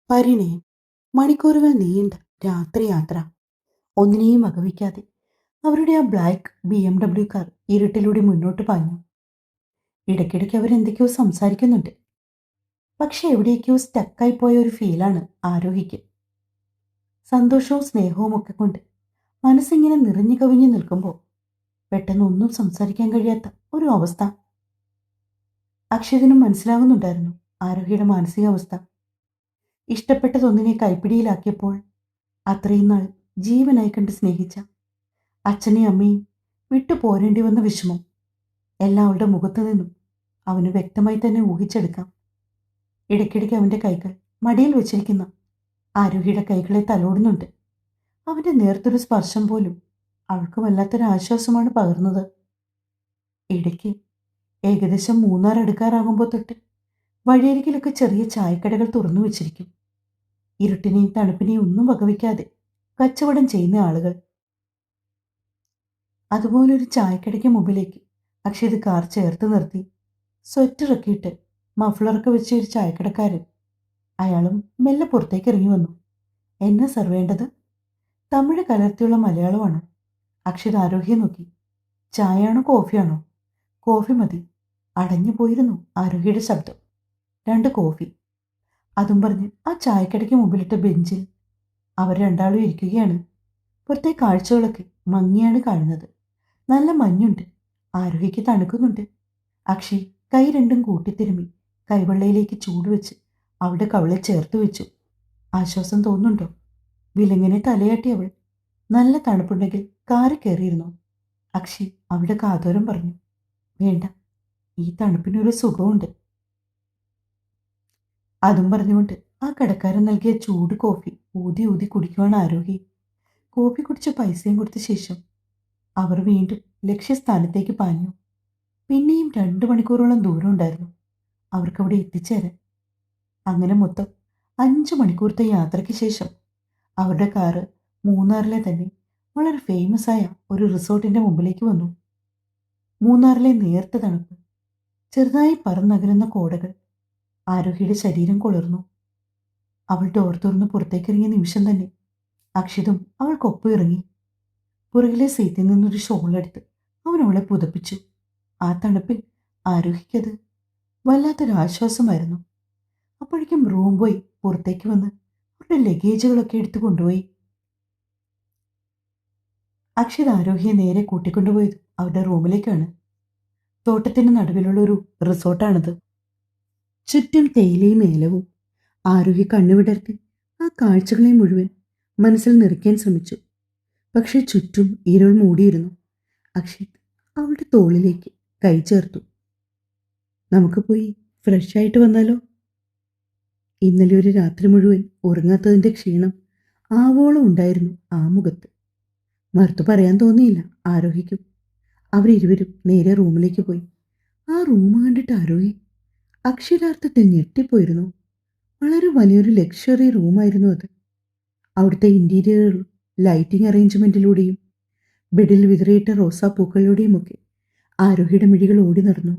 പരിണയം മണിക്കൂറുകൾ നീണ്ട രാത്രിയാത്ര. ഒന്നിനെയും വകവയ്ക്കാതെ അവരുടെ ആ ബ്ലാക്ക് BMW കാർ ഇരുട്ടിലൂടെ മുന്നോട്ട് പാഞ്ഞു. ഇടയ്ക്കിടയ്ക്ക് അവരെന്തൊക്കെയോ സംസാരിക്കുന്നുണ്ട്. പക്ഷെ എവിടേക്കോ സ്റ്റക്കായി പോയ ഒരു ഫീലാണ് ആരോഹിക്ക്. സന്തോഷവും സ്നേഹവും ഒക്കെ കൊണ്ട് മനസ്സിങ്ങനെ നിറഞ്ഞു കവിഞ്ഞു നിൽക്കുമ്പോൾ പെട്ടെന്ന് ഒന്നും സംസാരിക്കാൻ കഴിയാത്ത ഒരു അവസ്ഥ. അക്ഷതിനും മനസ്സിലാകുന്നുണ്ടായിരുന്നു ആരോഹിയുടെ മാനസികാവസ്ഥ. ഇഷ്ടപ്പെട്ടതൊന്നിനെ കൈപ്പിടിയിലാക്കിയപ്പോൾ അത്രയും നാൾ ജീവനായി കണ്ട് സ്നേഹിച്ച അച്ഛനെയും അമ്മയും വിട്ടു പോരേണ്ടി വന്ന വിഷമം എല്ലാം അവളുടെ മുഖത്തു നിന്നും അവന് വ്യക്തമായി തന്നെ ഊഹിച്ചെടുക്കാം. ഇടയ്ക്കിടയ്ക്ക് അവൻ്റെ കൈകൾ മടിയിൽ വെച്ചിരിക്കുന്ന ആരോഹിയുടെ കൈകളെ തലോടുന്നുണ്ട്. അവൻ്റെ നേർത്തൊരു സ്പർശം പോലും അവൾക്ക് വല്ലാത്തൊരു ആശ്വാസമാണ് പകർന്നത്. ഇടയ്ക്ക് ഏകദേശം മൂന്നാർ അടുക്കാറാകുമ്പോൾ തൊട്ട് വഴിയരികിലൊക്കെ ചെറിയ ചായക്കടകൾ തുറന്നു വെച്ചിരിക്കും. ഇരുട്ടിനെയും തണുപ്പിനെയും ഒന്നും വകവയ്ക്കാതെ കച്ചവടം ചെയ്യുന്ന ആളുകൾ. അതുപോലൊരു ചായക്കടയ്ക്ക് മുമ്പിലേക്ക് അക്ഷത് കാർ ചേർത്ത് നിർത്തി. സ്വെറ്ററൊക്കെ ഇട്ട് മഫ്ലറൊക്കെ വെച്ച ഒരു ചായക്കടക്കാരൻ. അയാളും മെല്ലെ പുറത്തേക്ക് ഇറങ്ങി വന്നു. എന്നെ സർ വേണ്ടത്? തമിഴ് കലർത്തിയുള്ള മലയാളമാണ്. അക്ഷത് ആരോഹിയെ നോക്കി. ചായയാണോ കോഫിയാണോ? കോഫി മതി. അടഞ്ഞു പോയിരുന്നു ആരോഹിയുടെ ശബ്ദം. 2 കോഫി. അതും പറഞ്ഞ് ആ ചായക്കടയ്ക്ക് മുമ്പിലിട്ട ബെഞ്ചിൽ അവർ രണ്ടാളും ഇരിക്കുകയാണ്. പുറത്തെ കാഴ്ചകളൊക്കെ മങ്ങിയാണ് കാണുന്നത്. നല്ല മഞ്ഞുണ്ട്. ആരോഹിക്ക് തണുക്കുന്നുണ്ട്. അക്ഷയ് കൈ രണ്ടും കൂട്ടിത്തിരുമ്മി കൈവെള്ളയിലേക്ക് ചൂടുവെച്ച് അവളുടെ കവിളിൽ ചേർത്ത് വെച്ചു. ആശ്വാസം തോന്നുന്നുണ്ടോ? വിലങ്ങനെ തലയാട്ടി അവൾ. നല്ല തണുപ്പുണ്ടെങ്കിൽ കാറ് കയറിയിരുന്നു. അക്ഷയ് അവളുടെ കാതോരം പറഞ്ഞു. വേണ്ട, ഈ തണുപ്പിനൊരു സുഖമുണ്ട്. അതും പറഞ്ഞുകൊണ്ട് ആ കടക്കാരൻ നൽകിയ ചൂട് കോഫി ഊതി ഊതി കുടിക്കുവാണ് ആരോഹി. കോഫി കുടിച്ച് പൈസയും കൊടുത്ത ശേഷം അവർ വീണ്ടും ലക്ഷ്യസ്ഥാനത്തേക്ക് പാഞ്ഞു. പിന്നെയും 2 മണിക്കൂറോളം ദൂരം ഉണ്ടായിരുന്നു അവർക്കവിടെ എത്തിച്ചേരാൻ. അങ്ങനെ മൊത്തം 5 മണിക്കൂറത്തെ യാത്രയ്ക്ക് ശേഷം അവരുടെ കാറ് മൂന്നാറിലെ തന്നെ വളരെ ഫേമസ് ആയ ഒരു റിസോർട്ടിന്റെ മുമ്പിലേക്ക് വന്നു. മൂന്നാറിലെ നേർത്ത തണുപ്പ്, ചെറുതായി പറന്നകലുന്ന കോടകൾ ആരോഹിയുടെ ശരീരം കുളിർന്നു. അവൾ ഡോർ തുറന്ന് പുറത്തേക്കിറങ്ങിയ നിമിഷം തന്നെ അക്ഷിതും അവൾക്കൊപ്പം ഇറങ്ങി. പുറകിലെ സീറ്റിൽ നിന്നൊരു ഷോളെടുത്ത് അവൻ അവളെ പുതപ്പിച്ചു. ആ തണുപ്പിൽ ആരോഹിക്കത് വല്ലാത്തൊരാശ്വാസമായിരുന്നു. അപ്പോഴേക്കും റൂം ബോയ് പുറത്തേക്ക് വന്ന് അവരുടെ ലഗേജുകളൊക്കെ എടുത്തു കൊണ്ടുപോയി. അക്ഷിത് ആരോഹിയെ നേരെ കൂട്ടിക്കൊണ്ടുപോയത് അവരുടെ റൂമിലേക്കാണ്. തോട്ടത്തിന് നടുവിലുള്ള ഒരു റിസോർട്ടാണിത്. ചുറ്റും തേയിലയും ഏലവും. ആരോഹി കണ്ണുവിടർത്തി ആ കാഴ്ചകളെ മുഴുവൻ മനസ്സിൽ നിറയ്ക്കാൻ ശ്രമിച്ചു. പക്ഷെ ചുറ്റും ഇരുൾ മൂടിയിരുന്നു. അക്ഷിത് അവളുടെ തോളിലേക്ക് കൈ ചേർത്തു. നമുക്ക് പോയി ഫ്രഷ് ആയിട്ട് വന്നാലോ? ഇന്നലെ ഒരു രാത്രി മുഴുവൻ ഉറങ്ങാത്തതിൻ്റെ ക്ഷീണം ആവോളം ഉണ്ടായിരുന്നു ആ മുഖത്ത്. മറുത്തു പറയാൻ തോന്നിയില്ല ആരോഹിക്കും. അവരിരുവരും നേരെ റൂമിലേക്ക് പോയി. ആ റൂം കണ്ടിട്ട് ആരോഹി അക്ഷരാർത്ഥത്തിൽ ഞെട്ടിപ്പോയിരുന്നു. വളരെ വലിയൊരു ലക്ഷറി റൂമായിരുന്നു അത്. അവിടുത്തെ ഇൻറ്റീരിയറും ലൈറ്റിംഗ് അറേഞ്ച്മെൻറ്റിലൂടെയും ബെഡിൽ വിതറിയിട്ട റോസാപ്പൂക്കളിലൂടെയുമൊക്കെ ആരോഹിയുടെ മിഴികൾ ഓടി നടന്നു.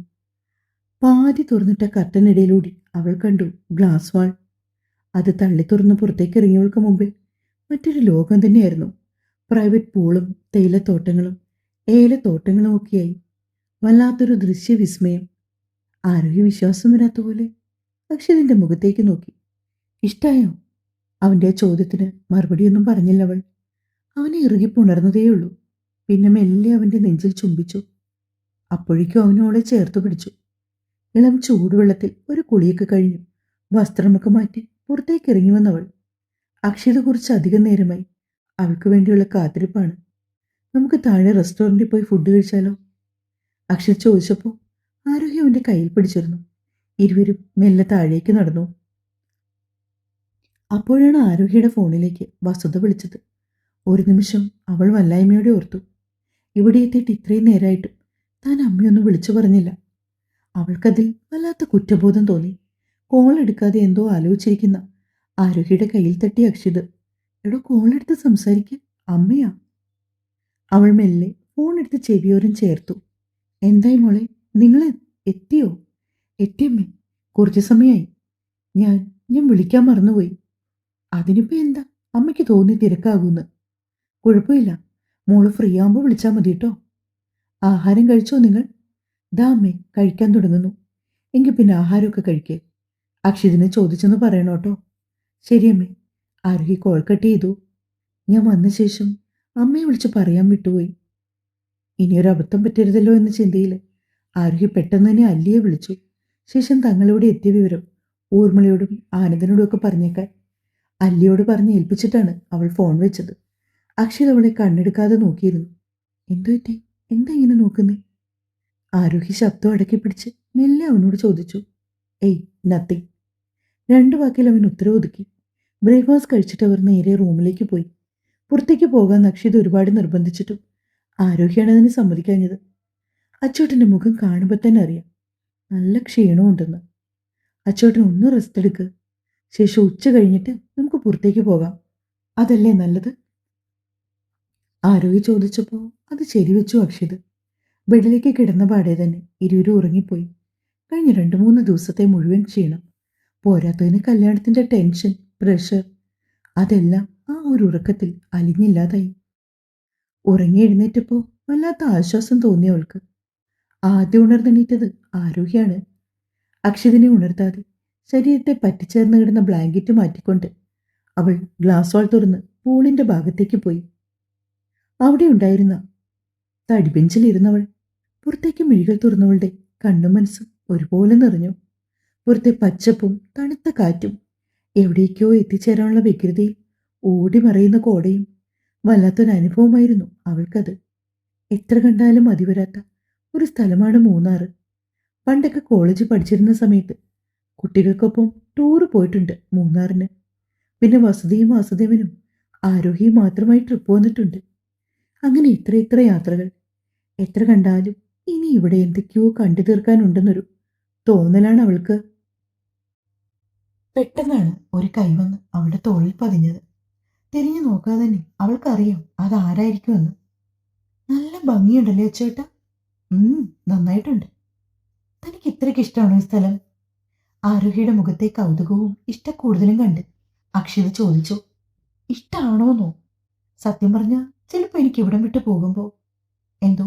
പാതി തുറന്നിട്ട കർട്ടനിടയിലൂടെ അവൾ കണ്ടു ഗ്ലാസ് വാൾ. അത് തള്ളി തുറന്ന് പുറത്തേക്ക് ഇറങ്ങിയവൾക്ക് മുമ്പിൽ മറ്റൊരു ലോകം തന്നെയായിരുന്നു. പ്രൈവറ്റ് പൂളും തേയിലത്തോട്ടങ്ങളും ഏലത്തോട്ടങ്ങളും ഒക്കെയായി വല്ലാത്തൊരു ദൃശ്യവിസ്മയം. ആരോഗ്യ വിശ്വാസം വരാത്ത പോലെ അക്ഷതിൻ്റെ മുഖത്തേക്ക് നോക്കി. ഇഷ്ടായോ? അവൻ്റെ ചോദ്യത്തിന് മറുപടിയൊന്നും പറഞ്ഞില്ല അവൾ. അവനെ ഇറുകി പുണർന്നതേയുള്ളൂ. പിന്നെ മെല്ലെ അവൻ്റെ നെഞ്ചിൽ ചുംബിച്ചു. അപ്പോഴേക്കും അവനോളെ ചേർത്ത് പിടിച്ചു. ഇളം ചൂടുവെള്ളത്തിൽ ഒരു കുളിയൊക്കെ കഴിഞ്ഞു വസ്ത്രമൊക്കെ മാറ്റി പുറത്തേക്ക് ഇറങ്ങി വന്നവൾ. അക്ഷത കുറിച്ച് അധികം നേരമായി അവൾക്ക് വേണ്ടിയുള്ള കാത്തിരിപ്പാണ്. നമുക്ക് താഴെ റെസ്റ്റോറൻറ്റിൽ പോയി ഫുഡ് കഴിച്ചാലോ? അക്ഷത ചോദിച്ചപ്പോൾ ആരോഗ്യം അവൻ്റെ കയ്യിൽ പിടിച്ചിരുന്നു. ഇരുവരും മെല്ലെ താഴേക്ക് നടന്നു. അപ്പോഴാണ് ആരോഹിയുടെ ഫോണിലേക്ക് വസുധ വിളിച്ചത്. ഒരു നിമിഷം അവൾ വല്ലായ്മയോടെ ഓർത്തു. ഇവിടെ എത്തിയിട്ട് ഇത്രയും നേരമായിട്ടും താൻ അമ്മയൊന്നും വിളിച്ചു പറഞ്ഞില്ല. അവൾക്കതിൽ വല്ലാത്ത കുറ്റബോധം തോന്നി. കോൾ എടുക്കാതെ എന്തോ ആലോചിച്ചിരിക്കുന്ന ആരോഹിയുടെ കയ്യിൽ തട്ടി അക്ഷിത്. എടോ, കോളെടുത്ത് സംസാരിക്ക, അമ്മയാ. അവൾ മെല്ലെ ഫോൺ എടുത്ത് ചെവിയോരം ചേർത്തു. എന്തായി മോളെ, നിങ്ങൾ എത്തിയോ? എത്തിയമ്മേ, കുറച്ച് സമയമായി. ഞാൻ വിളിക്കാൻ മറന്നുപോയി. അതിനിപ്പോ എന്താ, അമ്മയ്ക്ക് തോന്നി തിരക്കാകൂന്ന്. കുഴപ്പമില്ല, മോള് ഫ്രീ ആകുമ്പോൾ വിളിച്ചാൽ മതി കേട്ടോ. ആഹാരം കഴിച്ചോ നിങ്ങൾ? ദാ അമ്മേ, കഴിക്കാൻ തുടങ്ങുന്നു. എങ്കിൽ പിന്നെ ആഹാരമൊക്കെ കഴിക്കേ. അക്ഷിതിനെ ചോദിച്ചെന്ന് പറയണോ കേട്ടോ. ശരി അമ്മേ. ആരോഹി കോൾ കട്ട് ചെയ്തു. ഞാൻ വന്ന ശേഷം അമ്മയെ വിളിച്ച് പറയാൻ വിട്ടുപോയി. ഇനിയൊരു അബദ്ധം പറ്റരുതല്ലോ എന്ന ചിന്തയിൽ ആരോഹി പെട്ടെന്ന് തന്നെ അല്ലിയെ വിളിച്ചു. ശേഷം തങ്ങളിവിടെ എത്തിയ വിവരം ഊർമിളയോടും ആനന്ദനോടും ഒക്കെ പറഞ്ഞേക്കാൻ അല്ലിയോട് പറഞ്ഞ് ഏൽപ്പിച്ചിട്ടാണ് അവൾ ഫോൺ വെച്ചത്. അക്ഷിത് അവളെ കണ്ണെടുക്കാതെ നോക്കിയിരുന്നു. എന്തു പറ്റി? എന്താ ഇങ്ങനെ നോക്കുന്നേ? ആരോഹി ശബ്ദം അടക്കി പിടിച്ച് മെല്ലെ അവനോട് ചോദിച്ചു. ഏയ്, നത്തിങ്. രണ്ടു വാക്കിൽ അവൻ ഉത്തരവ് ഒതുക്കി. ബ്രേക്ക്ഫാസ്റ്റ് കഴിച്ചിട്ട് അവർ നേരെ റൂമിലേക്ക് പോയി. പുറത്തേക്ക് പോകാൻ അക്ഷിത് ഒരുപാട് നിർബന്ധിച്ചിട്ടും ആരോഗ്യമാണ് അതിന് സമ്മതിക്കാഞ്ഞത്. അച്ചോട്ടൻ്റെ മുഖം കാണുമ്പോൾ തന്നെ അറിയാം നല്ല ക്ഷീണമുണ്ടെന്ന്. അച്ചോട്ടൻ ഒന്ന് റെസ്റ്റ് എടുക്കുക. ശേഷം ഉച്ച കഴിഞ്ഞിട്ട് നമുക്ക് പുറത്തേക്ക് പോകാം, അതല്ലേ നല്ലത്? ആരോഗ്യ ചോദിച്ചപ്പോൾ അത് ശരിവെച്ചു അക്ഷിത്. ബെഡിലേക്ക് കിടന്ന പാടെ തന്നെ ഇരുവരും ഉറങ്ങിപ്പോയി. കഴിഞ്ഞ 2-3 ദിവസത്തെ മുഴുവൻ ക്ഷീണം, പോരാത്തതിന് കല്യാണത്തിൻ്റെ ടെൻഷൻ, പ്രഷർ, അതെല്ലാം ആ ഒരു ഉറക്കത്തിൽ അലിഞ്ഞില്ലാതായി. ഉറങ്ങി എഴുന്നേറ്റപ്പോൾ വല്ലാത്ത ആശ്വാസം തോന്നി അവൾക്ക്. ആദ്യം ഉണർന്നെണീറ്റത് ആരോഗ്യമാണ്. അക്ഷിതിനെ ഉണർത്താതെ ശരീരത്തെ പറ്റിച്ചേർന്ന് കിടന്ന ബ്ലാങ്കറ്റ് മാറ്റിക്കൊണ്ട് അവൾ ഗ്ലാസ് വാൾ തുറന്ന് പൂളിന്റെ ഭാഗത്തേക്ക് പോയി. അവിടെ ഉണ്ടായിരുന്ന തടിബെഞ്ചിലിരുന്നവൾ പുറത്തേക്ക് മിഴികൾ തുറന്നവളുടെ കണ്ണും മനസ്സും ഒരുപോലെ നിറഞ്ഞു. പുറത്തെ പച്ചപ്പും തണുത്ത കാറ്റും എവിടേക്കോ എത്തിച്ചേരാനുള്ള വ്യഗ്രതയിൽ ഓടി മറയുന്ന കോടയും വല്ലാത്തൊരനുഭവമായിരുന്നു അവൾക്കത്. എത്ര കണ്ടാലും മതിവരാത്ത ഒരു സ്ഥലമാണ് മൂന്നാറ്. പണ്ടൊക്കെ കോളേജിൽ പഠിച്ചിരുന്ന സമയത്ത് കുട്ടികൾക്കൊപ്പം ടൂറ് പോയിട്ടുണ്ട് മൂന്നാറിന്. പിന്നെ വസുതയും വാസുദേവനും ആരോഗ്യവും മാത്രമായി ട്രിപ്പ് വന്നിട്ടുണ്ട്. അങ്ങനെ ഇത്ര യാത്രകൾ. എത്ര കണ്ടാലും ഇനി ഇവിടെ എന്തൊക്കെയോ കണ്ടു തീർക്കാനുണ്ടെന്നൊരു തോന്നലാണ് അവൾക്ക്. പെട്ടെന്നാണ് ഒരു കൈവന്ന് അവളുടെ തോളിൽ പതിഞ്ഞത്. തിരിഞ്ഞു നോക്കാതെ തന്നെ അവൾക്കറിയാം അതാരായിരിക്കുമെന്ന്. നല്ല ഭംഗിയുണ്ടല്ലേ അച്ചേട്ടാ? നന്നായിട്ടുണ്ട്. തനിക്ക് ഇത്രയ്ക്ക് ഇഷ്ടമാണോ ഈ സ്ഥലം? ആരോഹിയുടെ മുഖത്തെ കൗതുകവും ഇഷ്ടക്കൂടുതലും കണ്ട് അക്ഷിത് ചോദിച്ചു. ഇഷ്ടമാണോന്നോ? സത്യം പറഞ്ഞാൽ ചിലപ്പോൾ എനിക്ക് ഇവിടം വിട്ട് പോകുമ്പോൾ എന്തോ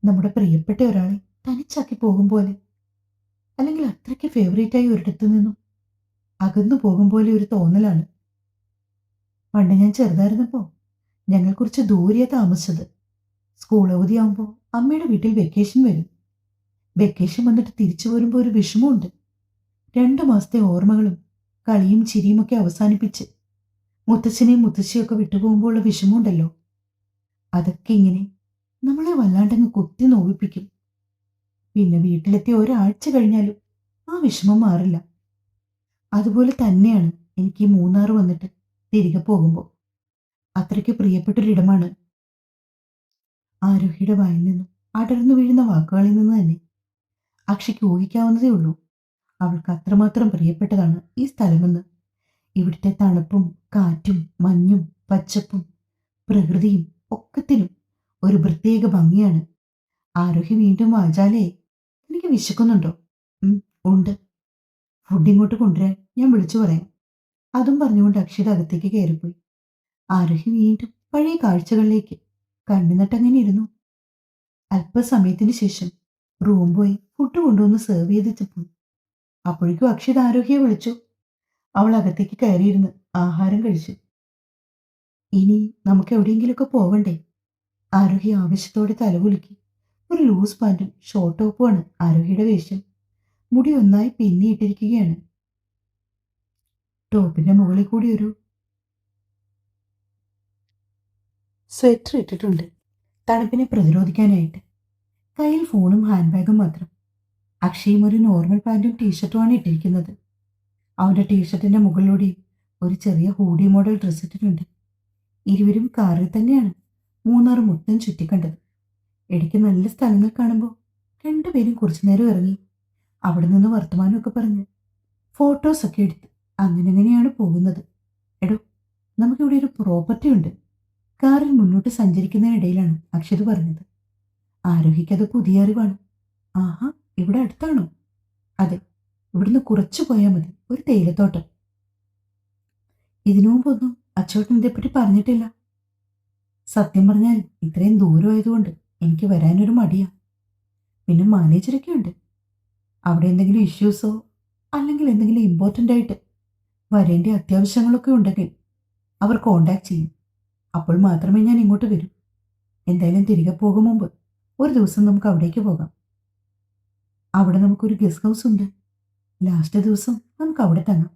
നമ്മുടെ പ്രിയപ്പെട്ട ഒരാളെ തനിച്ചാക്കി പോകും പോലെ, അല്ലെങ്കിൽ അത്രയ്ക്ക് ഫേവറേറ്റായി ഒരിടത്തു നിന്നും അകന്നു പോകും പോലെ ഒരു തോന്നലാണ്. പണ്ട് ഞാൻ ചെറുതായിരുന്നപ്പോൾ ഞങ്ങൾ കുറച്ച് ദൂരെയാ താമസിച്ചത്. സ്കൂൾ അവധിയാകുമ്പോൾ അമ്മയുടെ വീട്ടിൽ വെക്കേഷൻ വരും. വെക്കേഷൻ വന്നിട്ട് തിരിച്ചു വരുമ്പോൾ ഒരു വിഷമമുണ്ട്. 2 മാസത്തെ ഓർമ്മകളും കളിയും ചിരിയും ഒക്കെ അവസാനിപ്പിച്ച് മുത്തച്ഛനെയും മുത്തശ്ശിയൊക്കെ വിട്ടുപോകുമ്പോൾ ഉള്ള വിഷമമുണ്ടല്ലോ, അതൊക്കെ ഇങ്ങനെ നമ്മളെ വല്ലാണ്ടങ്ങ് കുത്തി നോവിപ്പിക്കും. പിന്നെ വീട്ടിലെത്തി ഒരാഴ്ച കഴിഞ്ഞാലും ആ വിഷമം മാറില്ല. അതുപോലെ തന്നെയാണ് എനിക്ക് ഈ മൂന്നാർ വന്നിട്ട് തിരികെ പോകുമ്പോൾ. അത്രയ്ക്ക് പ്രിയപ്പെട്ടൊരിടമാണ്. ആരോഹിയുടെ വായിൽ നിന്നും അടർന്നു വീഴുന്ന വാക്കുകളിൽ നിന്ന് തന്നെ അക്ഷിക്ക് ഊഹിക്കാവുന്നതേ ഉള്ളൂ അവൾക്ക് അത്രമാത്രം പ്രിയപ്പെട്ടതാണ് ഈ സ്ഥലമെന്ന്. ഇവിടുത്തെ തണുപ്പും കാറ്റും മഞ്ഞും പച്ചപ്പും പ്രകൃതിയും ഒക്കത്തിനും ഒരു പ്രത്യേക ഭംഗിയാണ്. ആരോഹി വീണ്ടും വാചാലേ, എനിക്ക് വിശക്കുന്നുണ്ടോ? ഉണ്ട്. ഫുഡ് ഇങ്ങോട്ട് കൊണ്ടുവരാൻ ഞാൻ വിളിച്ചു പറയാം. അതും പറഞ്ഞുകൊണ്ട് അക്ഷിത അകത്തേക്ക് കയറിപ്പോയി. ആരോഹി വീണ്ടും പഴയ കാഴ്ചകളിലേക്ക് കണ്ണുനട്ടങ്ങനെ ഇരുന്നു. അല്പസമയത്തിന് ശേഷം റൂം പോയി ഫുഡ് കൊണ്ടുവന്ന് സെർവ് ചെയ്തിട്ടപ്പോൾ അപ്പോഴേക്കും അക്ഷിത ആരോഗ്യെ വിളിച്ചു. അവൾ അകത്തേക്ക് കയറിയിരുന്ന് ആഹാരം കഴിച്ചു. ഇനി നമുക്ക് എവിടെയെങ്കിലുമൊക്കെ പോവണ്ടേ? ആരോഗ്യ ആവശ്യത്തോടെ തലകുലുക്കി. ഒരു ലൂസ് പാൻറ്റും ഷോർട്ട് ടോപ്പുമാണ് ആരോഗ്യയുടെ വേഷം. മുടി ഒന്നായി പിന്നിയിട്ടിരിക്കുകയാണ്. ടോപ്പിന്റെ മുകളിൽ കൂടി ഒരു സ്വെറ്റർ ഇട്ടിട്ടുണ്ട്, തണുപ്പിനെ പ്രതിരോധിക്കാനായിട്ട്. കയ്യിൽ ഫോണും ഹാൻഡ് ബാഗും മാത്രം. അക്ഷയും ഒരു നോർമൽ പാൻറ്റും ടീഷർട്ടുമാണ് ഇട്ടിരിക്കുന്നത്. അവൻ്റെ ടീഷർട്ടിൻ്റെ മുകളിലൂടെ ഒരു ചെറിയ ഹൂഡി മോഡൽ ഡ്രസ്സ് ഇട്ടിട്ടുണ്ട്. ഇരുവരും കാറിൽ തന്നെയാണ് മൂന്നാർ മൊത്തം ചുറ്റിക്കണ്ടത്. ഇടയ്ക്ക് നല്ല സ്ഥലങ്ങൾ കാണുമ്പോൾ രണ്ടുപേരും കുറച്ചു നേരം ഇറങ്ങി അവിടെ നിന്ന് വർത്തമാനമൊക്കെ പറഞ്ഞ് ഫോട്ടോസൊക്കെ എടുത്ത് അങ്ങനെയാണ് പോകുന്നത്. എടോ, നമുക്കിവിടെ ഒരു പ്രോപ്പർട്ടി ഉണ്ട്. കാറിൽ മുന്നോട്ട് സഞ്ചരിക്കുന്നതിനിടയിലാണ് അക്ഷിത് പറഞ്ഞത്. ആരോഹിക്കത് പുതിയ അറിവാണ്. ആഹാ, ഇവിടെ അടുത്താണോ? അതെ, ഇവിടുന്ന് കുറച്ചു പോയാൽ മതി ഒരു തേയിലത്തോട്ടം. ഇതിനു മുമ്പൊന്നും അച്ചോട്ടൻ ഇതേപ്പറ്റി പറഞ്ഞിട്ടില്ല. സത്യം പറഞ്ഞാൽ ഇത്രയും ദൂരമായതുകൊണ്ട് എനിക്ക് വരാനൊരു മടിയാ. പിന്നെ മാനേജറൊക്കെ ഉണ്ട്. അവിടെ എന്തെങ്കിലും ഇഷ്യൂസോ അല്ലെങ്കിൽ എന്തെങ്കിലും ഇമ്പോർട്ടൻ്റ് ആയിട്ട് വരേണ്ട അത്യാവശ്യങ്ങളൊക്കെ ഉണ്ടെങ്കിൽ അവർ കോണ്ടാക്ട് ചെയ്യും. അപ്പോൾ മാത്രമേ ഞാൻ ഇങ്ങോട്ട് വരൂ. എന്തായാലും തിരികെ പോകും മുമ്പ് ഒരു ദിവസം നമുക്ക് അവിടേക്ക് പോകാം. അവിടെ നമുക്കൊരു ഗസ്റ്റ് ഹൗസ് ഉണ്ട്. ലാസ്റ്റ് ദിവസം നമുക്ക് അവിടെ തങ്ങാം.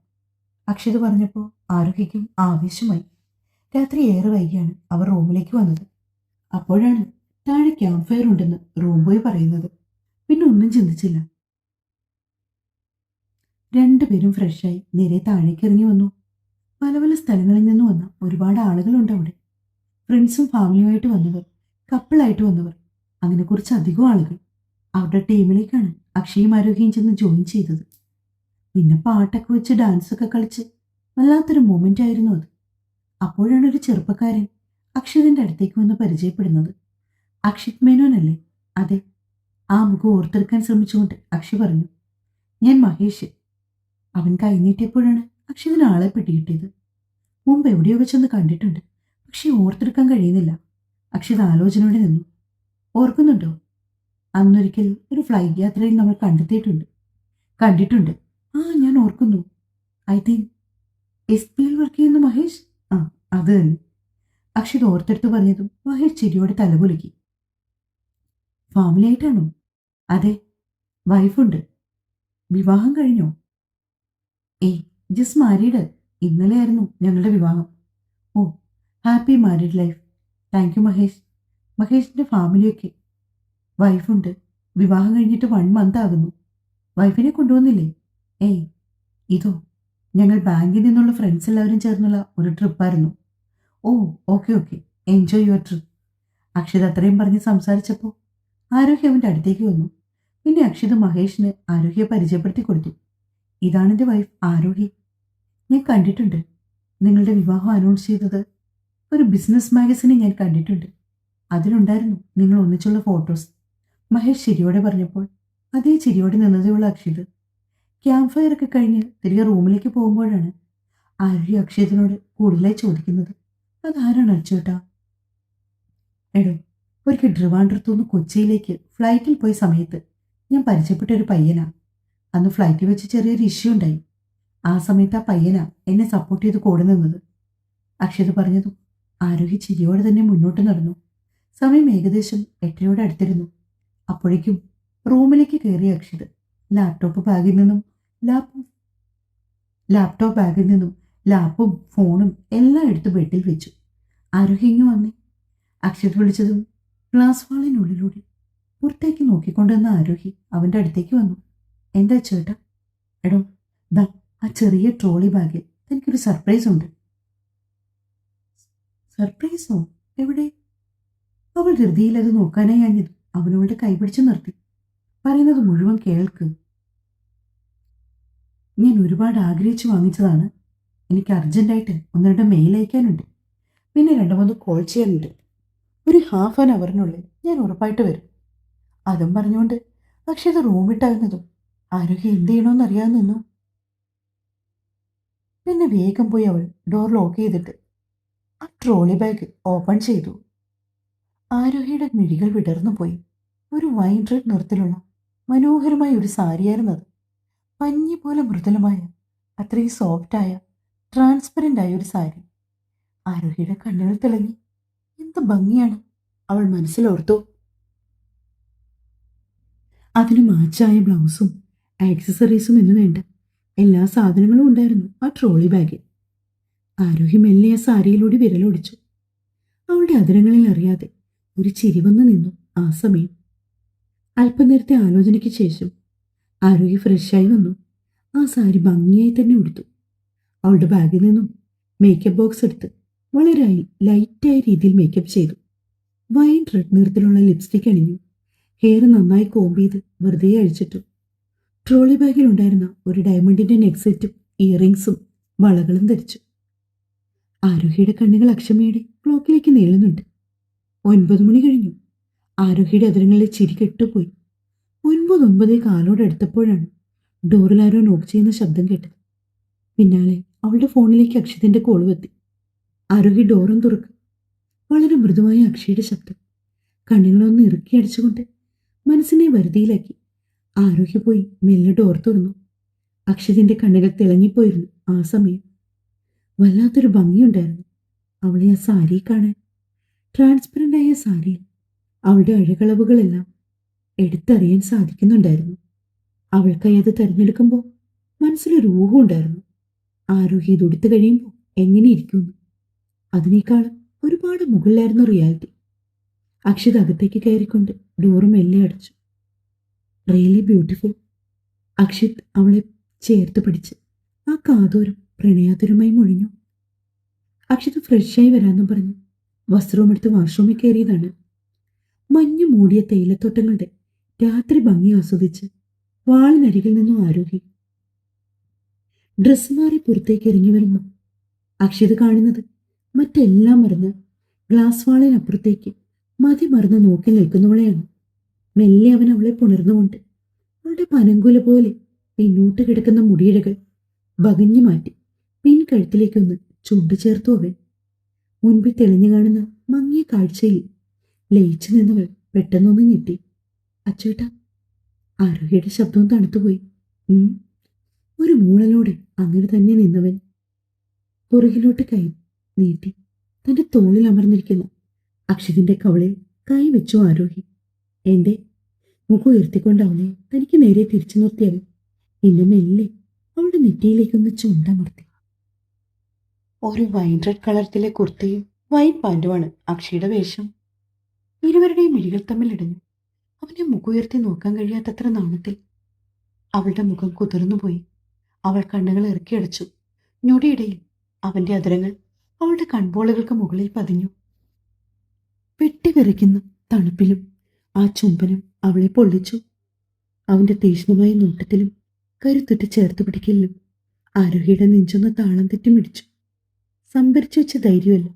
അക്ഷത് പറഞ്ഞപ്പോൾ ആരോഗ്യയ്ക്കും ആവേശമായി. രാത്രി ഏറെ വൈകിയാണ് അവർ റൂമിലേക്ക് വന്നത്. അപ്പോഴാണ് താഴെ ക്യാമ്പ് ഫയർ ഉണ്ടെന്ന് റൂം ബോയ് പറയുന്നത്. പിന്നെ ഒന്നും ചിന്തിച്ചില്ല. രണ്ടുപേരും ഫ്രഷായി നേരെ താഴേക്ക് ഇറങ്ങി വന്നു. പല പല സ്ഥലങ്ങളിൽ നിന്ന് വന്ന ഒരുപാട് ആളുകളുണ്ട് അവിടെ. ഫ്രണ്ട്സും ഫാമിലിയുമായിട്ട് വന്നവർ, കപ്പിളായിട്ട് വന്നവർ, അങ്ങനെ കുറച്ച് അധികം ആളുകൾ. അവരുടെ ടീമിലേക്കാണ് അക്ഷയും ആരോഗ്യം ചെന്ന് ജോയിൻ ചെയ്തത്. പിന്നെ പാട്ടൊക്കെ വെച്ച് ഡാൻസൊക്കെ കളിച്ച് വല്ലാത്തൊരു മൊമെൻ്റ് ആയിരുന്നു അത്. അപ്പോഴാണ് ഒരു ചെറുപ്പക്കാരൻ അക്ഷിതിൻ്റെ അടുത്തേക്ക് വന്ന് പരിചയപ്പെടുന്നത്. അക്ഷിത് മേനോനല്ലേ? അതെ. ആ മുഖം ഓർത്തെടുക്കാൻ ശ്രമിച്ചുകൊണ്ട് അക്ഷി പറഞ്ഞു, ഞാൻ മഹേഷ്. അവൻ കൈനീട്ടിയപ്പോഴാണ് അക്ഷിതിന് ആളെ പിടികിട്ടിയത്. മുമ്പ് എവിടെയോ വെച്ചൊന്ന് കണ്ടിട്ടുണ്ട്, പക്ഷെ ഓർത്തെടുക്കാൻ കഴിയുന്നില്ല. അക്ഷിത് ആലോചനയോടെ നിന്നു. ഓർക്കുന്നുണ്ടോ? അന്നൊരിക്കൽ ഒരു ഫ്ലൈറ്റ് യാത്രയിൽ നമ്മൾ കണ്ടിട്ടുണ്ട്. ആ, ഞാൻ ഓർക്കുന്നു. ഐ തിങ്ക് എസ് പിയിൽ വർക്ക് ചെയ്യുന്ന മഹേഷ്. ആ, അത് തന്നെ. അക്ഷിത് ഓർത്തെടുത്ത് പറഞ്ഞതും മഹേഷ് ചിരിയോടെ തലകുലുക്കി. ഫാമിലി ആയിട്ടാണോ? അതെ, വൈഫുണ്ട്. വിവാഹം കഴിഞ്ഞോ? ഏയ്, ജസ്റ്റ് മാരീഡ്. ഇന്നലെയായിരുന്നു ഞങ്ങളുടെ വിവാഹം. ഓ, happy married life. Thank you Mahesh. മഹേഷിൻ്റെ ഫാമിലിയൊക്കെ? വൈഫുണ്ട്. വിവാഹം കഴിഞ്ഞിട്ട് 1 മന്ത് ആകുന്നു. വൈഫിനെ കൊണ്ടുവന്നില്ലേ? ഏയ്, ഇതോ, ഞങ്ങൾ ബാങ്കിൽ നിന്നുള്ള ഫ്രണ്ട്സ് എല്ലാവരും ചേർന്നുള്ള ഒരു ട്രിപ്പായിരുന്നു. ഓ, okay okay, enjoy your trip. Akshit അത്രയും പറഞ്ഞ് സംസാരിച്ചപ്പോൾ ആരോഗ്യ അവൻ്റെ അടുത്തേക്ക് വന്നു. പിന്നെ അക്ഷിത് മഹേഷിന് ആരോഗ്യയെ പരിചയപ്പെടുത്തി കൊടുത്തു. ഇതാണെൻ്റെ വൈഫ് ആരോഗ്യ. ഞാൻ കണ്ടിട്ടുണ്ട്. നിങ്ങളുടെ വിവാഹം അനൗൺസ് ചെയ്തത് ഒരു ബിസിനസ് മാഗസിനെ ഞാൻ കണ്ടിട്ടുണ്ട്. അതിലുണ്ടായിരുന്നു നിങ്ങൾ ഒന്നിച്ചുള്ള ഫോട്ടോസ്. മഹേഷ് ചിരിയോടെ പറഞ്ഞപ്പോൾ അതേ ചിരിയോടെ നിന്നതേയുള്ള അക്ഷിത്. ക്യാമ്പ് ഫയർ ഒക്കെ കഴിഞ്ഞ് തിരികെ റൂമിലേക്ക് പോകുമ്പോഴാണ് ആരോഗ്യ അക്ഷിതിനോട് കൂടുതലായി ചോദിക്കുന്നത്, അതാരാണ് അച്ചോട്ടാ? എടോ, ഒരിക്കൽ ട്രിവാൻഡ്രത്തുനിന്ന് കൊച്ചിയിലേക്ക് ഫ്ലൈറ്റിൽ പോയ സമയത്ത് ഞാൻ പരിചയപ്പെട്ട ഒരു പയ്യനാ. അന്ന് ഫ്ലൈറ്റിൽ വെച്ച് ചെറിയൊരു ഇഷ്യൂ ഉണ്ടായി. ആ സമയത്ത് ആ പയ്യനാ എന്നെ സപ്പോർട്ട് ചെയ്ത് കൂടെ നിന്നത്. അക്ഷിത് പറഞ്ഞതും ആരോഗ്യ ചിരിയോടെ തന്നെ മുന്നോട്ട് നടന്നു. സമയം ഏകദേശം 8:00 അടുത്തിരുന്നു. അപ്പോഴേക്കും റൂമിലേക്ക് കയറിയ അക്ഷിത് ലാപ്ടോപ്പ് ബാഗിൽ നിന്നും ലാപ്പും ഫോണും എല്ലാം എടുത്ത് ബെഡിൽ വെച്ചു. ആരോഗ്യ ഇങ്ങ് വന്നേ. അക്ഷിത് വിളിച്ചതും ഗ്ലാസ് വാളിനുള്ളിലൂടെ പുറത്തേക്ക് നോക്കിക്കൊണ്ടുവന്ന ആരോഗ്യ അവൻ്റെ അടുത്തേക്ക് വന്നു. എന്താ ചേട്ടാ? എടോ, ദാ ആ ചെറിയ ട്രോളി ബാഗിൽ തനിക്കൊരു സർപ്രൈസ് ഉണ്ട്. സർപ്രൈസോ? എവിടെ? അവൾ ധൃതിയിൽ അത് നോക്കാനായി അഞ്ഞത് അവനവളുടെ കൈപിടിച്ചു നിർത്തി. പറയുന്നത് മുഴുവൻ കേൾക്ക്. ഞാൻ ഒരുപാട് ആഗ്രഹിച്ചു വാങ്ങിച്ചതാണ്. എനിക്ക് അർജന്റായിട്ട് 1-2 മെയിൽ അയക്കാനുണ്ട്. പിന്നെ 2-3 കോൾ ചെയ്യാനുണ്ട്. ഒരു ഹാഫ് ആൻ അവറിനുള്ളിൽ ഞാൻ ഉറപ്പായിട്ട് വരും. അതും പറഞ്ഞുകൊണ്ട് അക്ഷത റൂം വിട്ടാകുന്നതും ആരോഗ്യം എന്ത് ചെയ്യണമെന്ന് അറിയാതെ നിന്നു. പിന്നെ വേഗം പോയി അവൾ ഡോർ ലോക്ക് ചെയ്തിട്ട് ആ ട്രോളി ബാഗ് ഓപ്പൺ ചെയ്തു. ആരോഗ്യയുടെ മിഴികൾ വിടർന്നു പോയി. ഒരു വൈൻ റെഡ് നിറത്തിലുള്ള മനോഹരമായ ഒരു സാരിയായിരുന്നത്. പഞ്ഞി പോലെ മൃദുലമായ, അത്രയും സോഫ്റ്റായ, ട്രാൻസ്പെറൻ്റ് ആയ ഒരു സാരി. ആരോഗ്യയുടെ കണ്ണുകൾ തിളങ്ങി. എന്ത് ഭംഗിയാണ്, അവൾ മനസ്സിലോർത്തു. അതിന് മാച്ചായ ബ്ലൗസും ആക്സസറീസും എന്ന് വേണ്ട എല്ലാ സാധനങ്ങളും ഉണ്ടായിരുന്നു ആ ട്രോളി ബാഗിൽ. ആരോഗ്യം മെല്ലെ ആ സാരിയിലൂടെ വിരലൊടിച്ചു. അവളുടെ അതിരങ്ങളിൽ അറിയാതെ ഒരു ചിരി വന്നു നിന്നു. ആ സമയം അല്പനേരത്തെ ആലോചനയ്ക്ക് ശേഷം ആരോഗ്യ ഫ്രഷായി വന്നു. ആ സാരി ഭംഗിയായി തന്നെ ഉടുത്തു. അവളുടെ ബാഗിൽ നിന്നും മേക്കപ്പ് ബോക്സ് എടുത്ത് വളരെ ലൈറ്റായ രീതിയിൽ മേക്കപ്പ് ചെയ്തു. വൈൻ റെഡ് നിറത്തിലുള്ള ലിപ്സ്റ്റിക് അണിഞ്ഞു. ഹെയർ നന്നായി കോംബ് ചെയ്ത് വെറുതെ അഴിച്ചിട്ടു. ട്രോളി ബാഗിലുണ്ടായിരുന്ന ഒരു ഡയമണ്ടിൻ്റെ നെക്ക് സെറ്റും ഇയറിങ്സും വളകളും ധരിച്ചു. ആരോഗ്യയുടെ കണ്ണുകൾ അക്ഷമയുടെ ക്ലോക്കിലേക്ക് നീളുന്നുണ്ട്. 9 മണി കഴിഞ്ഞു. ആരോഗ്യയുടെ അതിരങ്ങളിലെ ചിരി കെട്ടുപോയി. 9:09 കാലോട് അടുത്തപ്പോഴാണ് ഡോറിൽ ആരോ നോക്ക് ചെയ്യുന്ന ശബ്ദം കേട്ടത്. പിന്നാലെ അവളുടെ ഫോണിലേക്ക് അക്ഷിതിന്റെ കോൾ എത്തി. ആരോഗ്യ ഡോറും തുറക്കും. വളരെ മൃദുവായ അക്ഷയുടെ ശബ്ദം. കണ്ണുകളൊന്ന് ഇറുക്കി അടിച്ചുകൊണ്ട് മനസ്സിനെ വരുതിയിലാക്കി. ആരോഗ്യ പോയി മെല്ലെ ഡോർ തുറന്നു. അക്ഷിതിന്റെ കണ്ണുകൾ തിളങ്ങിപ്പോയിരുന്നു. ആ സമയം വല്ലാത്തൊരു ഭംഗിയുണ്ടായിരുന്നു അവളെ ആ സാരി കാണാൻ. ട്രാൻസ്പെറൻ്റായ സാരിയിൽ അവളുടെ അഴകളവുകളെല്ലാം എടുത്തറിയാൻ സാധിക്കുന്നുണ്ടായിരുന്നു. അവൾക്കായി അത് തിരഞ്ഞെടുക്കുമ്പോൾ മനസ്സിലൊരു ഊഹം ഉണ്ടായിരുന്നു. ആരോഗ്യം ഇതൊടുത്തു കഴിയുമ്പോൾ എങ്ങനെയിരിക്കുന്നു. അതിനേക്കാളും ഒരുപാട് മുകളിലായിരുന്നു റിയാലിറ്റി. അക്ഷിത് അകത്തേക്ക് കയറിക്കൊണ്ട് ഡോറ് മെല്ലെ അടച്ചു. Really beautiful. അക്ഷിത് അവളെ ചേർത്ത് പിടിച്ച് ആ കാതോരം പ്രണയാതുരമായി മൊഴിഞ്ഞു. അക്ഷിത് ഫ്രഷായി വരാമെന്നും പറഞ്ഞു വസ്ത്രവുമെടുത്ത് വാഷ്റൂമിൽ കയറിയതാണ്. മഞ്ഞു മൂടിയ തേയിലത്തോട്ടങ്ങളുടെ രാത്രി ഭംഗി ആസ്വദിച്ച് വാളിനരികിൽ നിന്നും ആരോഗ്യം ഡ്രസ് മാറി പുറത്തേക്ക് ഇറങ്ങി വരുമ്പോൾ അക്ഷിത് കാണുന്നത് മറ്റെല്ലാം മറന്ന് ഗ്ലാസ് വാളിനപ്പുറത്തേക്ക് മതി മറന്ന് നോക്കി നിൽക്കുന്നവളെയാണ്. മെല്ലെ അവൻ അവളെ പുണർന്നുകൊണ്ട് അവളുടെ പനങ്കുല പോലെ പിന്നോട്ട് കിടക്കുന്ന മുടിയിഴകൾ വകഞ്ഞു മാറ്റി പിൻകഴുത്തിലേക്കൊന്ന് ചുണ്ടു ചേർത്തു. അവൻ മുൻപിൽ തെളിഞ്ഞു കാണുന്ന മങ്ങിയ കാഴ്ചയിൽ ലയിച്ചു നിന്നവൾ പെട്ടെന്നൊന്ന് ഞെട്ടി. അച്ചേട്ടാ. ആരോഗ്യയുടെ ശബ്ദവും തണുത്തുപോയി. ഒരു മൂളലോടെ അങ്ങനെ തന്നെ നിന്നവൻ പുറകിലോട്ട് കൈ നീട്ടി തന്റെ തോളിൽ അമർന്നിരിക്കുന്ന അക്ഷിതിന്റെ കവളിൽ കൈ വെച്ചു ആരോഹി. എന്റെ മുഖം ഉയർത്തിക്കൊണ്ട് അവളെ തനിക്ക് നേരെ തിരിച്ചു നിർത്തിയവൻ ഇന്ന് മെല്ലെ അവളുടെ നെറ്റിയിലേക്കൊന്ന് ചുണ്ടമർത്തി. ഒരു വൈൻ റെഡ് കളറിലെ കുർത്തയും വൈറ്റ് പാൻറ്റുമാണ് അക്ഷിയുടെ വേഷം. ഇരുവരുടെയും മിഴികൾ തമ്മിലിടഞ്ഞു. അവനെ മുഖമുയർത്തി നോക്കാൻ കഴിയാത്തത്ര നാണത്തിൽ അവളുടെ മുഖം കുതിർന്നുപോയി. അവൾ കണ്ണുകൾ ഇറക്കിയടച്ചു. ഞൊടിയിടയിൽ അവന്റെ അധരങ്ങൾ അവളുടെ കൺപോളകൾക്ക് മുകളിൽ പതിഞ്ഞു. വെട്ടിവിറയ്ക്കുന്ന തണുപ്പിലും ആ ചുംബനം അവളെ പൊള്ളിച്ചു. അവന്റെ തീക്ഷ്ണമായ നോട്ടത്തിലും കരുത്തുറ്റി ചേർത്ത് പിടിക്കലിലും ആരോഗ്യയുടെ നെഞ്ചൊന്ന് താളം തെറ്റി മിടിച്ചു. സംഭരിച്ചു വെച്ച ധൈര്യമല്ല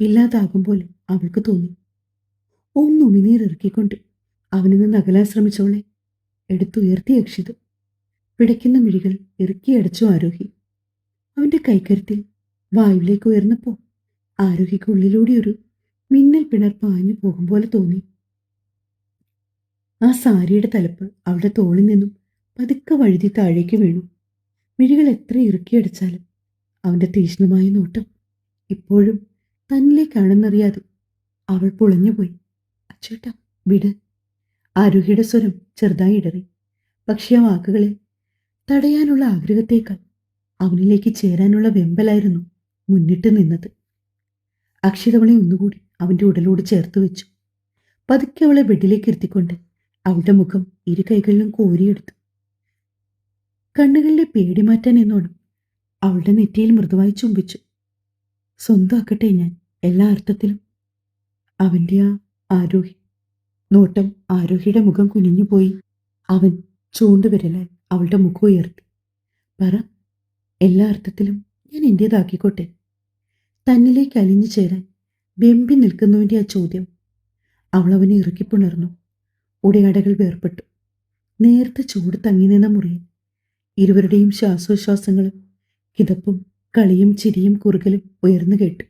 ഇല്ലാതാകും പോലെ അവൾക്ക് തോന്നി. ഒന്നുമിനീർ ഇറക്കിക്കൊണ്ട് അവനിൽ നിന്ന് അകലാൻ ശ്രമിച്ചവളെ എടുത്തുയർത്തി അക്ഷിത്. പിടയ്ക്കുന്ന മിഴികൾ ഇറുക്കിയടച്ചു ആരോഹി. അവന്റെ കൈക്കരുത്തിൽ വായുവിലേക്ക് ഉയർന്നപ്പോൾ ആരോഹിക്കുള്ളിലൂടെ ഒരു മിന്നൽ പിണർ പാഞ്ഞു പോകും പോലെ തോന്നി. ആ സാരിയുടെ തലപ്പ് അവളുടെ തോളിൽ നിന്നും പതുക്കെ വഴുതി താഴേക്ക് വീണു. മിഴികൾ എത്ര ഇറുക്കിയടിച്ചാലും അവന്റെ തീക്ഷ്ണമായ നോട്ടം ഇപ്പോഴും തന്നിലേക്കാണെന്നറിയാതെ അവൾ പൊളഞ്ഞുപോയി. അച്ചേട്ടാ വിട്. ആരോഹിയുടെ സ്വരം ചെറുതായി ഇടറി. പക്ഷേ ആ വാക്കുകളെ തടയാനുള്ള ആഗ്രഹത്തേക്കാൾ അവനിലേക്ക് ചേരാനുള്ള വെമ്പലായിരുന്നു മുന്നിട്ട് നിന്നത്. അക്ഷിത് അവളെ ഒന്നുകൂടി അവന്റെ ഉടലോട് ചേർത്ത് വെച്ചു. പതുക്കെ അവളെ ബെഡിലേക്ക് ഇരുത്തിക്കൊണ്ട് അവളുടെ മുഖം ഇരു കൈകളിലും കോരിയെടുത്തു. കണ്ണുകളിലെ പേടി മാറ്റാൻ എന്നോണം അവളുടെ നെറ്റിയിൽ മൃദുവായി ചുംബിച്ചു. സ്വന്തമാക്കട്ടെ ഞാൻ എല്ലാ അർത്ഥത്തിലും. അവന്റെ ആ ആരോഹി നോട്ടം ആരോഹിയുടെ മുഖം കുനിഞ്ഞുപോയി. അവൻ ചൂണ്ടുവിരലാൽ അവളുടെ മുഖം ഉയർത്തി. പറ, എല്ലാ അർത്ഥത്തിലും ഞാൻ എന്റേതാക്കിക്കോട്ടെ. തന്നിലേക്ക് അലിഞ്ഞു ചേരാൻ വെമ്പി നിൽക്കുന്നവന്റെ ആ ചോദ്യം അവൾ അവനെ ഇറുക്കിപ്പുണർന്നു. ഉടയാടകൾ വേർപെട്ടു. നേർത്ത ചൂട് തങ്ങി നിന്ന മുറിയിൽ ഇരുവരുടെയും ശ്വാസോച്ഛ്വാസങ്ങളും കിതപ്പും കളിയും ചിരിയും കുറുകലും ഉയർന്നു കേട്ടു.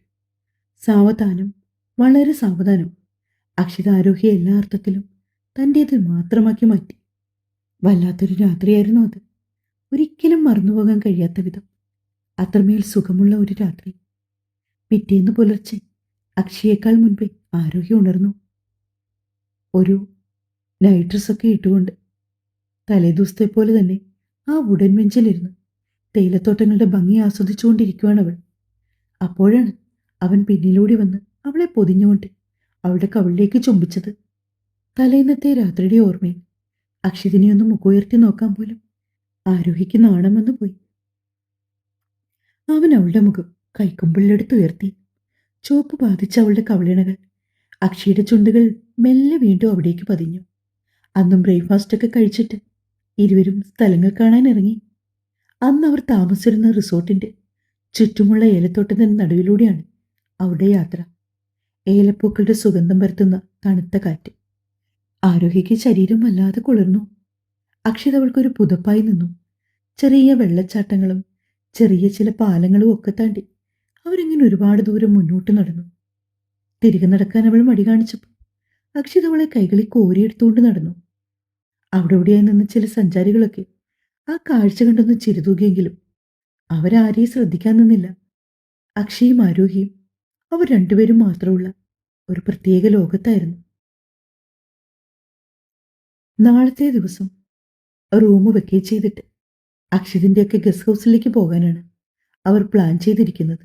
സാവധാനം, വളരെ സാവധാനം അക്ഷിത ആരോഗ്യ എല്ലാ അർത്ഥത്തിലും തൻ്റേതിൽ മാത്രമാക്കി മാറ്റി. വല്ലാത്തൊരു രാത്രിയായിരുന്നു അത്. ഒരിക്കലും മറന്നുപോകാൻ കഴിയാത്ത വിധം അത്രമേൽ സുഖമുള്ള ഒരു രാത്രി. പിറ്റേന്ന് പുലർച്ചെ അക്ഷിയേക്കാൾ മുൻപേ ആരോഗ്യം ഉണർന്നു. ഒരു നൈറ്റ് ഡ്രസ്സൊക്കെ ഇട്ടുകൊണ്ട് തലേദിവസത്തെ പോലെ തന്നെ ആ വുഡൻ ബെഞ്ചിലിരുന്ന് തേയിലത്തോട്ടങ്ങളുടെ ഭംഗി ആസ്വദിച്ചുകൊണ്ടിരിക്കുകയാണ് അവൾ. അപ്പോഴാണ് അവൻ പിന്നിലൂടെ വന്ന് അവളെ പൊതിഞ്ഞുകൊണ്ട് അവളുടെ കവിളിലേക്ക് ചുംബിച്ചത്. തലേന്നത്തെ രാത്രിയുടെ ഓർമ്മയിൽ അക്ഷിതിനെ ഒന്ന് മുഖമുയർത്തി നോക്കാൻ പോലും ആരോഹിക്ക് നാണം വന്നു പോയി. അവൻ അവളുടെ മുഖം കൈക്കുമ്പിളിലെടുത്തുയർത്തി. ചുവപ്പ് ബാധിച്ച അവളുടെ കവിളിണകൾ അക്ഷിയുടെ ചുണ്ടുകൾ മെല്ലെ വീണ്ടും അവിടേക്ക് പതിഞ്ഞു. അന്നും ബ്രേക്ക്ഫാസ്റ്റൊക്കെ കഴിച്ചിട്ട് ഇരുവരും സ്ഥലങ്ങൾ കാണാൻ ഇറങ്ങി. അന്ന് അവർ താമസിച്ചിരുന്ന റിസോർട്ടിന്റെ ചുറ്റുമുള്ള ഏലത്തോട്ടത്തിന് നടുവിലൂടെയാണ് അവരുടെ യാത്ര. ഏലപ്പൂക്കളുടെ സുഗന്ധം പരത്തുന്ന തണുത്ത കാറ്റ് ആരോഹിക്ക് ശരീരം വല്ലാതെ കുളിർന്നു. അക്ഷിത് അവൾക്കൊരു പുതപ്പായി നിന്നു. ചെറിയ വെള്ളച്ചാട്ടങ്ങളും ചെറിയ ചില പാലങ്ങളും ഒക്കെ താണ്ടി അവരിങ്ങനെ ഒരുപാട് ദൂരം മുന്നോട്ട് നടന്നു. തിരികെ നടക്കാൻ അവൾ മടി കാണിച്ചപ്പോൾ അക്ഷിത് അവളെ കൈകളിൽ കോരിയെടുത്തുകൊണ്ട് നടന്നു. അവിടെ ഇവിടെയായി നിന്ന ചില സഞ്ചാരികളൊക്കെ ആ കാഴ്ച കണ്ടൊന്ന് ചിരിതൂകിയെങ്കിലും അവരാരെയും ശ്രദ്ധിക്കാൻ നിന്നില്ല. അക്ഷയും ആരോഹിയും അവർ രണ്ടുപേരും മാത്രമുള്ള ഒരു പ്രത്യേക ലോകത്തായിരുന്നു. നാളത്തെ ദിവസം റൂം വെക്കേറ്റ് ചെയ്തിട്ട് അക്ഷിതിൻ്റെയൊക്കെ ഗസ്റ്റ് ഹൗസിലേക്ക് പോകാനാണ് അവർ പ്ലാൻ ചെയ്തിരിക്കുന്നത്.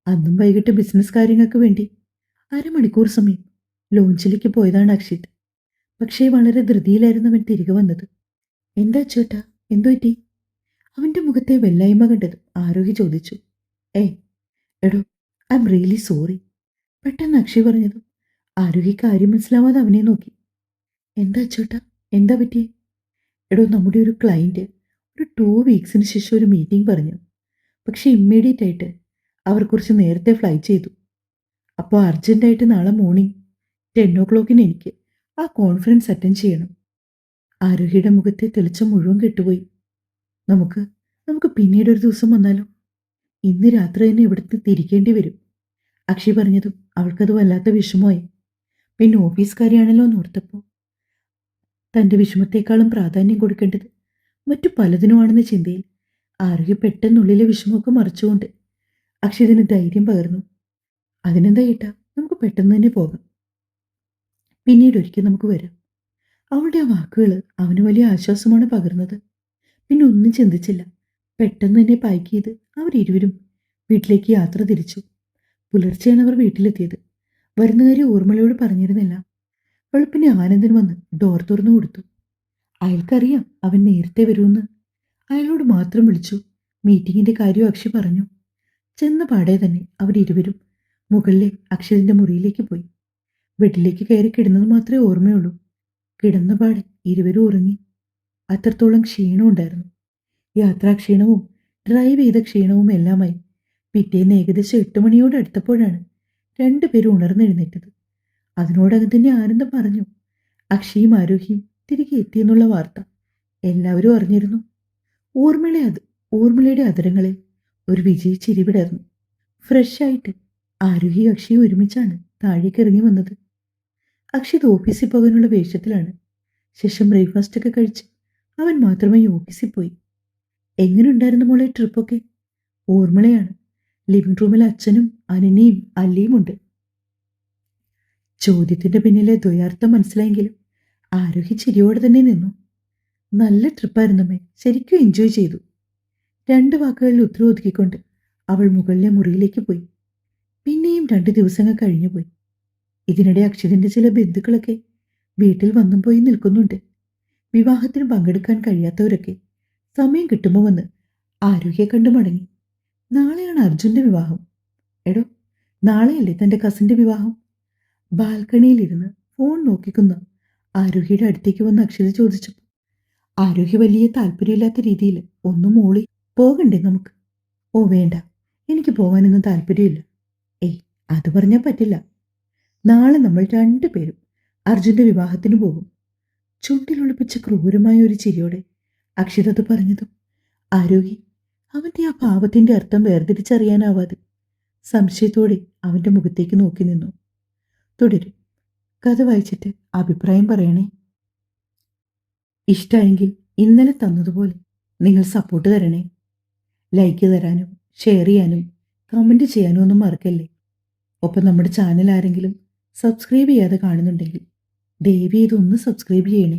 അന്നും വൈകിട്ട് ബിസിനസ് കാര്യങ്ങൾക്ക് വേണ്ടി അരമണിക്കൂർ സമയം ലോഞ്ചിലേക്ക് പോയതാണ് അക്ഷിത്. പക്ഷേ വളരെ ധൃതിയിലായിരുന്നു അവൻ തിരികെ വന്നത്. എന്താ ചേട്ടാ, എന്തു പറ്റി? അവൻ്റെ മുഖത്തെ വെല്ലായ്മ കണ്ടത് ആരോഹി ചോദിച്ചു. ഏയ് എടോ, ഐ എം റിയലി സോറി. പെട്ടെന്ന് അക്ഷയ് പറഞ്ഞതും ആരോഹി കാര്യം മനസ്സിലാവാതെ അവനെ നോക്കി. എന്താ ചേട്ടാ, എന്താ പറ്റിയേ? എടോ, നമ്മുടെ ഒരു ക്ലയൻറ്റ് ഒരു 2 വീക്സിന് ശേഷം ഒരു മീറ്റിംഗ് പറഞ്ഞു. പക്ഷേ ഇമ്മീഡിയറ്റ് ആയിട്ട് അവർ കുറച്ച് നേരത്തെ ഫ്ലൈ ചെയ്തു. അപ്പോൾ അർജൻറ്റായിട്ട് നാളെ മോർണിംഗ് 10 എനിക്ക് ആ കോൺഫറൻസ് അറ്റൻഡ് ചെയ്യണം. ആരോഹിയുടെ മുഖത്തെ തെളിച്ചം മുഴുവൻ കെട്ടുപോയി. നമുക്ക് നമുക്ക് പിന്നീട് ഒരു ദിവസം വന്നാലോ? ഇന്ന് രാത്രി തന്നെ ഇവിടുന്ന് തിരിക്കേണ്ടി വരും. അക്ഷയ് പറഞ്ഞതും അവൾക്കത് വല്ലാത്ത വിഷമമായി. പിന്നെ ഓഫീസ് കാര്യമാണല്ലോ എന്നോർത്തപ്പോൾ തൻ്റെ വിഷമത്തേക്കാളും പ്രാധാന്യം കൊടുക്കേണ്ടത് മറ്റു പലതിനുമാണെന്ന ചിന്തയിൽ ആരോഗ്യ പെട്ടെന്നുള്ളിലെ വിഷമമൊക്കെ മറച്ചുകൊണ്ട് അക്ഷിതിന് ധൈര്യം പകർന്നു. അതിനെന്താ ഏട്ടാ, നമുക്ക് പെട്ടെന്ന് തന്നെ പോകാം. പിന്നീട് ഒരിക്കൽ നമുക്ക് വരാം. അവളുടെ ആ വാക്കുകൾ അവന് വലിയ ആശ്വാസമാണ് പകർന്നത്. പിന്നെ ഒന്നും ചിന്തിച്ചില്ല. പെട്ടെന്ന് തന്നെ പാക്ക് ചെയ്ത് അവരിരുവരും വീട്ടിലേക്ക് യാത്ര തിരിച്ചു. പുലർച്ചെയാണ് അവർ വീട്ടിലെത്തിയത്. വരുന്ന കാര്യം ഊർമിളയോട് പറഞ്ഞിരുന്നില്ല. വെളുപ്പിനെ ആനന്ദൻ വന്ന് ഡോർ തുറന്നു കൊടുത്തു. അയാൾക്കറിയാം അവൻ നേരത്തെ വരുമെന്ന്. അയാളോട് മാത്രം വിളിച്ചു മീറ്റിങ്ങിന്റെ കാര്യം അക്ഷയ് പറഞ്ഞു. ചെന്ന പാടെ തന്നെ അവരിരുവരും മുകളിലെ അക്ഷയതിന്റെ മുറിയിലേക്ക് പോയി. ബെഡിലേക്ക് കയറി കിടന്നത് മാത്രമേ ഓർമ്മയുള്ളൂ. കിടന്ന പാടെ ഇരുവരും ഉറങ്ങി. അത്രത്തോളം ക്ഷീണമുണ്ടായിരുന്നു. യാത്രാക്ഷീണവും ഡ്രൈവ് ചെയ്ത ക്ഷീണവും എല്ലാമായി പിറ്റേന്ന് ഏകദേശം 8 മണിയോട് അടുത്തപ്പോഴാണ് രണ്ടുപേരും ഉണർന്നെഴുന്നേറ്റത്. അതിനോടകം തന്നെ ആനന്ദം പറഞ്ഞു അക്ഷയും ആരോഹിയും തിരികെ എത്തിയെന്നുള്ള വാർത്ത എല്ലാവരും അറിഞ്ഞിരുന്നു. ഊർമിളയുടെ അതരങ്ങളിൽ ഒരു വിജയിച്ചിരി വിടർന്നു. ഫ്രഷായിട്ട് ആരോഹി അക്ഷയും ഒരുമിച്ചാണ് താഴേക്ക് ഇറങ്ങി വന്നത്. അക്ഷിത് ഓഫീസിൽ പോകാനുള്ള വേഷത്തിലാണ്. ശേഷം ബ്രേക്ക്ഫാസ്റ്റ് ഒക്കെ കഴിച്ച് അവൻ മാത്രമായി ഓഫീസിൽ പോയി. എങ്ങനെയുണ്ടായിരുന്നു മോളെ ട്രിപ്പൊക്കെ? ഊർമിളയാണ്. ലിവിംഗ് റൂമിൽ അച്ഛനും അനനയും അല്ലിയും ഉണ്ട്. ചോദ്യത്തിന്റെ പിന്നിലെ ദ്വയാർത്ഥം മനസ്സിലായെങ്കിലും ആരോഹി ചിരിയോടെ തന്നെ നിന്നു. നല്ല ട്രിപ്പായിരുന്നമ്മേ, ശരിക്കും എൻജോയ് ചെയ്തു. 2 വാക്കുകളിൽ ഉത്തരം ഒതുക്കിക്കൊണ്ട് അവൾ മുകളിലെ മുറിയിലേക്ക് പോയി. പിന്നെയും 2 ദിവസങ്ങൾ കഴിഞ്ഞുപോയി. ഇതിനിടെ അക്ഷിതിന്റെ ചില ബന്ധുക്കളൊക്കെ വീട്ടിൽ വന്നും പോയി നിൽക്കുന്നുണ്ട്. വിവാഹത്തിന് പങ്കെടുക്കാൻ കഴിയാത്തവരൊക്കെ സമയം കിട്ടുമ്പോൾ വന്ന് ആരോഗ്യെ കണ്ടു മടങ്ങി. നാളെയാണ് അർജുന്റെ വിവാഹം. എടോ, നാളെയല്ലേ തൻ്റെ കസിന്റെ വിവാഹം? ബാൽക്കണിയിലിരുന്ന് ഫോൺ നോക്കിക്കുന്ന ആരോഹിയുടെ അടുത്തേക്ക് വന്ന് അക്ഷത ചോദിച്ചപ്പോൾ ആരോഹി വലിയ താല്പര്യമില്ലാത്ത രീതിയിൽ ഒന്നും മൂളി. പോകണ്ടേ നമുക്ക്? ഓ വേണ്ട, എനിക്ക് പോകാനൊന്നും താല്പര്യമില്ല. ഏയ്, അത് പറഞ്ഞാൽ പറ്റില്ല. നാളെ നമ്മൾ 2 പേരും അർജുന്റെ വിവാഹത്തിന് പോകും. ചുണ്ടിലൊളിപ്പിച്ച ക്രൂരമായ ഒരു ചിരിയോടെ അക്ഷിത അത് പറഞ്ഞതും ആരോഹി അവന്റെ ആ ഭാവത്തിന്റെ അർത്ഥം വേർതിരിച്ചറിയാനാവാതെ സംശയത്തോടെ അവന്റെ മുഖത്തേക്ക് നോക്കി നിന്നു. തുടരും. കഥ വായിച്ചിട്ട് അഭിപ്രായം പറയണേ. ഇഷ്ടമായെങ്കിൽ ഇന്നലെ തന്നതുപോലെ നിങ്ങൾ സപ്പോർട്ട് തരണേ. ലൈക്ക് തരാനും ഷെയർ ചെയ്യാനും കമൻറ്റ് ചെയ്യാനും ഒന്നും മറക്കല്ലേ. ഒപ്പം നമ്മുടെ ചാനൽ ആരെങ്കിലും സബ്സ്ക്രൈബ് ചെയ്യാതെ കാണുന്നുണ്ടെങ്കിൽ ദയവ് ചെയ്തൊന്ന് സബ്സ്ക്രൈബ് ചെയ്യണേ.